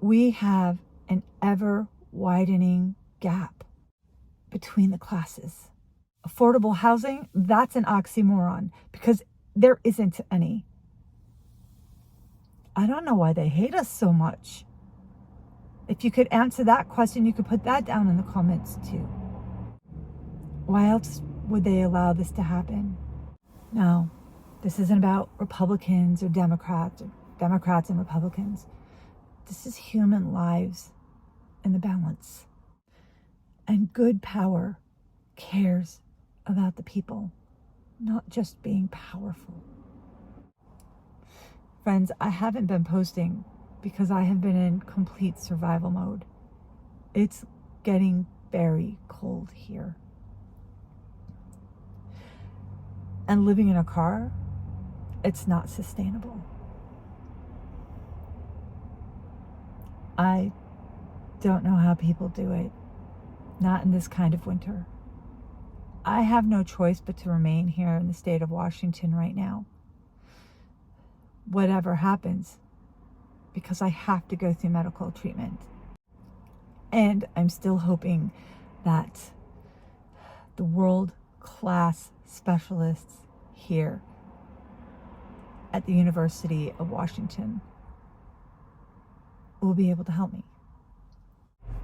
We have an ever widening gap between the classes. Affordable housing, that's an oxymoron because there isn't any. I don't know why they hate us so much. If you could answer that question, you could put that down in the comments too. Why else would they allow this to happen? No, this isn't about Republicans or Democrats and Republicans. This is human lives in the balance. And good power cares about the people, not just being powerful. Friends, I haven't been posting because I have been in complete survival mode. It's getting very cold here. And living in a car, it's not sustainable. I don't know how people do it, not in this kind of winter. I have no choice but to remain here in the state of Washington right now, whatever happens, because I have to go through medical treatment. And I'm still hoping that the world-class specialists here at the University of Washington will be able to help me.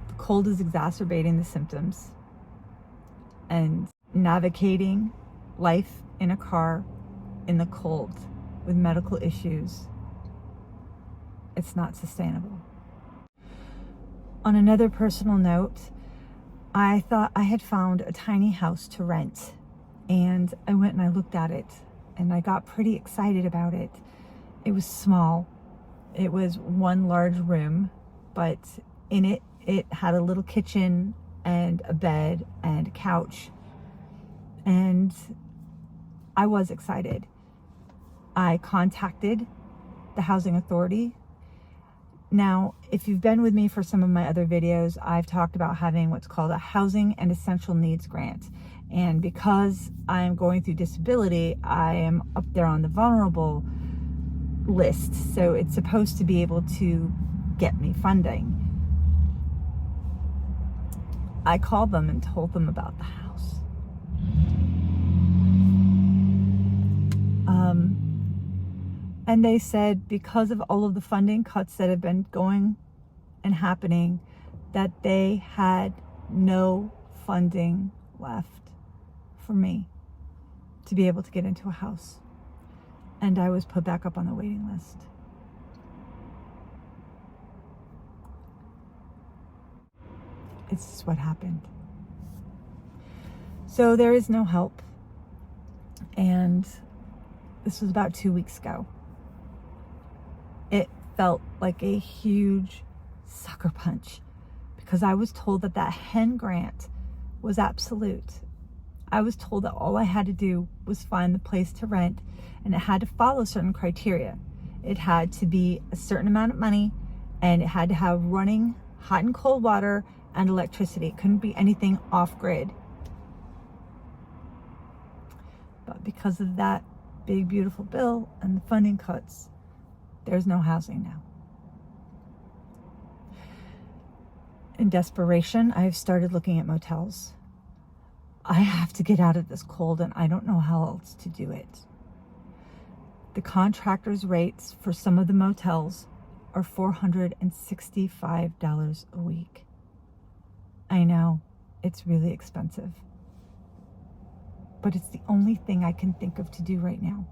The cold is exacerbating the symptoms, and navigating life in a car in the cold with medical issues, it's not sustainable. On another personal note, I thought I had found a tiny house to rent, and I went and I looked at it and I got pretty excited about it. It was small. It was one large room, but in it had a little kitchen and a bed and a couch. And I was excited. I contacted the housing authority. Now, if you've been with me for some of my other videos, I've talked about having what's called a housing and essential needs grant. And because I'm going through disability, I am up there on the vulnerable list. So it's supposed to be able to get me funding. I called them and told them about the house. And they said because of all of the funding cuts that have been going and happening, that they had no funding left for me to be able to get into a house. And I was put back up on the waiting list. It's just what happened. So there is no help. And this was about 2 weeks ago. It felt like a huge sucker punch because I was told that that HEN grant was absolute. I was told that all I had to do was find the place to rent, and it had to follow certain criteria. It had to be a certain amount of money, and it had to have running hot and cold water and electricity. It couldn't be anything off grid. But because of that big beautiful bill and the funding cuts, there's no housing now. In desperation, I've started looking at motels. I have to get out of this cold and I don't know how else to do it. The contractors' rates for some of the motels are $465 a week. I know, it's really expensive. But it's the only thing I can think of to do right now.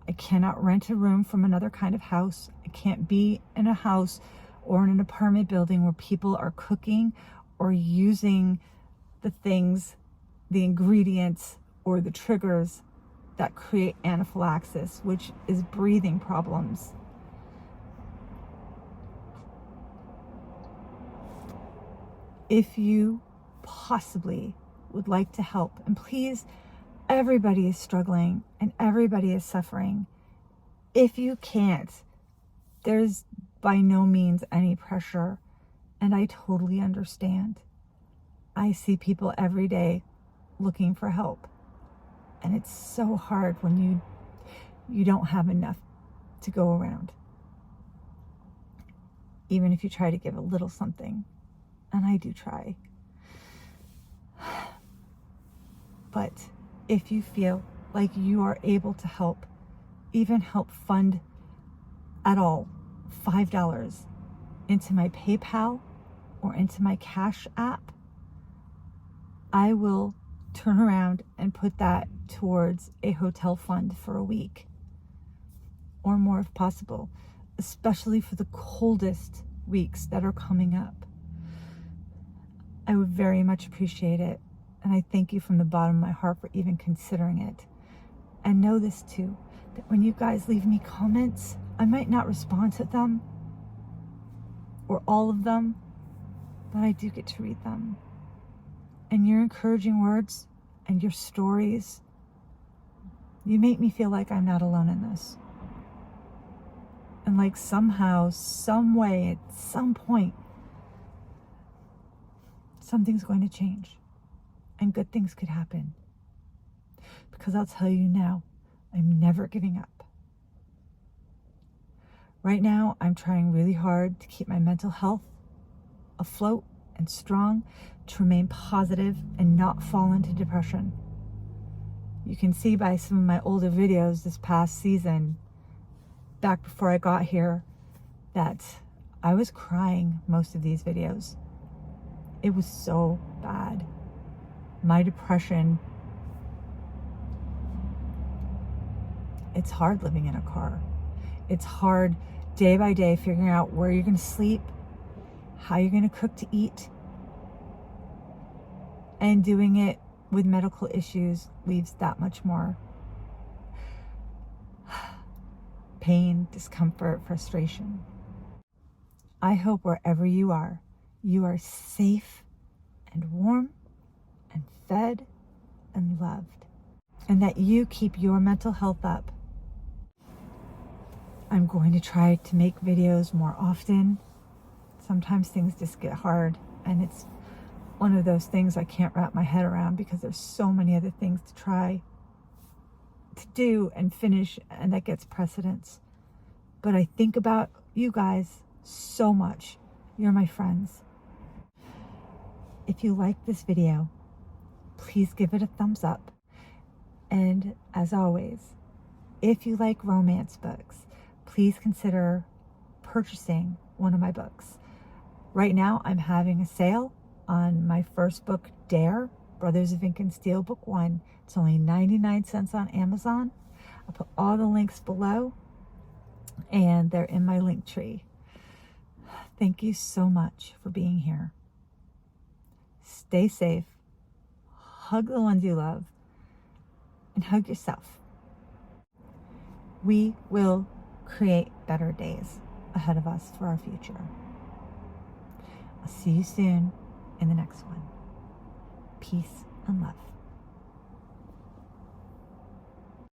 I cannot rent a room from another kind of house. I can't be in a house or in an apartment building where people are cooking or using the things, the ingredients or the triggers that create anaphylaxis, which is breathing problems. If you possibly would like to help, and please, everybody is struggling and everybody is suffering. If you can't, there's by no means any pressure, and I totally understand. I see people every day looking for help, and it's so hard when you don't have enough to go around. even if you try to give a little something. And I do try. But if you feel like you are able to help, even help fund at all $5 into my PayPal or into my CashApp, I will turn around and put that towards a hotel fund for a week or more if possible, especially for the coldest weeks that are coming up. I would very much appreciate it, and I thank you from the bottom of my heart for even considering it. And know this too, that when you guys leave me comments, I might not respond to them or all of them, but I do get to read them. And your encouraging words and your stories, you make me feel like I'm not alone in this. And like somehow, some way, at some point, something's going to change and good things could happen. Because I'll tell you now, I'm never giving up. Right now, I'm trying really hard to keep my mental health afloat and strong, to remain positive and not fall into depression. You can see by some of my older videos this past season, back before I got here, that I was crying most of these videos. It was so bad. My depression, it's hard living in a car. It's hard day by day figuring out where you're going to sleep, how you're going to cook to eat, and doing it with medical issues leaves that much more pain, discomfort, frustration. I hope wherever you are safe and warm and fed and loved, and that you keep your mental health up. I'm going to try to make videos more often. Sometimes things just get hard, and it's one of those things I can't wrap my head around because there's so many other things to try to do and finish, and that gets precedence. But I think about you guys so much. You're my friends. If you like this video, please give it a thumbs up. And as always, if you like romance books, please consider purchasing one of my books. Right now, I'm having a sale on my first book, Dare, Brothers of Ink and Steel, Book 1. It's only 99 cents on Amazon. I'll put all the links below, and they're in my link tree. Thank you so much for being here. Stay safe, hug the ones you love, and hug yourself. We will create better days ahead of us for our future. I'll see you soon in the next one. Peace and love.